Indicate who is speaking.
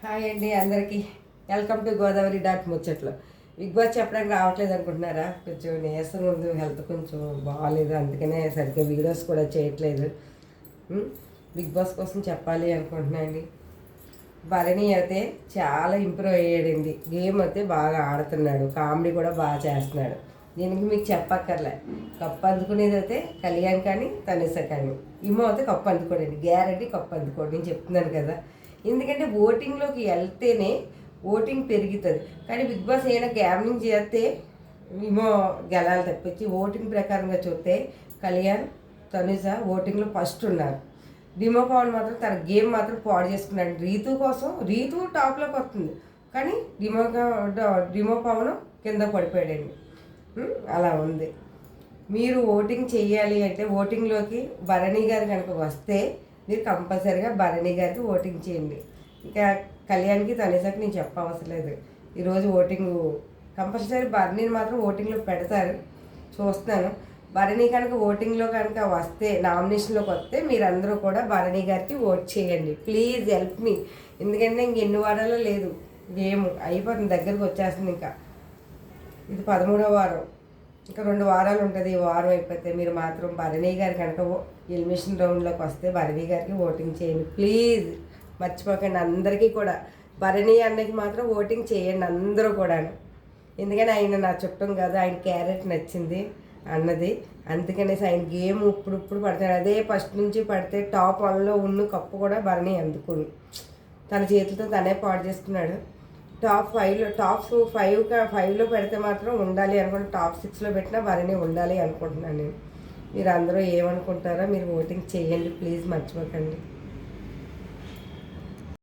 Speaker 1: Hi అండి అందరికీ. Welcome to Godavari dot ముచ్చట్లు. బిగ్ బాస్ చెప్పడానికి రావట్లేదు అనుకుంటున్నారా? కొంచెం నీరసం ఉంది, హెల్త్ కొంచెం బాగాలేదు, అందుకనే సరిగ్గా వీడియోస్ కూడా చేయట్లేదు. బిగ్ బాస్ కోసం చెప్పాలి అనుకుంటున్నా అండి. భరణి అయితే చాలా ఇంప్రూవ్ అయ్యాడండి. గేమ్ అయితే బాగా ఆడుతున్నాడు, కామెడీ కూడా బాగా చేస్తున్నాడు. దీనికి మీకు చెప్పక్కర్లే. కప్పు అందుకునేది అయితే కళ్యాణ్ కానీ తనిష కానీ. ఇమో అయితే కప్పు అందుకోడండి, గ్యారంటీ కప్పు అందుకోండి, నేను చెప్తున్నాను కదా. ఎందుకంటే ఓటింగ్లోకి వెళ్తేనే ఓటింగ్ పెరుగుతుంది. కానీ బిగ్ బాస్ ఏమైనా గ్యామ్లింగ్ చేస్తే ఏమో గెలాలి తప్పించి ఓటింగ్ ప్రకారంగా చూస్తే కళ్యాణ్ తనుజ ఓటింగ్లో ఫస్ట్ ఉన్నారు. డిమో పవన్ మాత్రం తన గేమ్ మాత్రం పాడు చేసుకున్నాడు. రీతు కోసం రీతు టాప్లోకి వస్తుంది, కానీ డిమో పవన్ కింద పడిపోయాడండి. అలా ఉంది. మీరు ఓటింగ్ చేయాలి అంటే ఓటింగ్లోకి భరణి గారు కనుక వస్తే మీరు కంపల్సరీగా భరణి గారికి ఓటింగ్ చేయండి. ఇంకా కళ్యాణ్కి తనిషకి నేను చెప్పవసరం లేదు. ఈరోజు ఓటింగ్ కంపల్సరీ భరణిని మాత్రం ఓటింగ్లో పెడతారు, చూస్తాను. భరణి కనుక ఓటింగ్లో కనుక వస్తే, నామినేషన్లోకి వస్తే మీరందరూ కూడా భరణి గారికి ఓట్ చేయండి. Please help me. ఎందుకంటే ఇంక ఎన్ని వారాల్లో లేదు, గేమ్ అయిపోతుంది, దగ్గరకు వచ్చేస్తుంది. ఇంకా ఇది 13వ వారం, ఇంకా 2 వారాలు ఉంటుంది. ఈ వారం అయిపోతే మీరు మాత్రం భరణి గారి కనుక ఎలిమినేషన్ రౌండ్లోకి వస్తే భరణి గారికి ఓటింగ్ చేయండి ప్లీజ్. మర్చిపోకండి అందరికీ కూడా. భరణి అన్నకి మాత్రం ఓటింగ్ చేయండి అందరూ కూడా. ఎందుకని ఆయన నా చుట్టం కాదు, ఆయన క్యారెట్ నచ్చింది అన్నది, అందుకనేసి ఆయన గేమ్ ఇప్పుడు పడతాడు. అదే ఫస్ట్ నుంచి పడితే టాప్ 1లో ఉన్న కప్పు కూడా భరణి అందుకుని తన చేతులతో తనే పాడు చేసుకున్నాడు. టాప్ 5లో పెడితే మాత్రం ఉండాలి అనుకుంటే, టాప్ 6లో పెట్టినా భరణి ఉండాలి అనుకుంటున్నాను నేను. మీరు అందరూ ఏమనుకుంటారో మీరు ఓటింగ్ చేయండి ప్లీజ్, మర్చిపోకండి.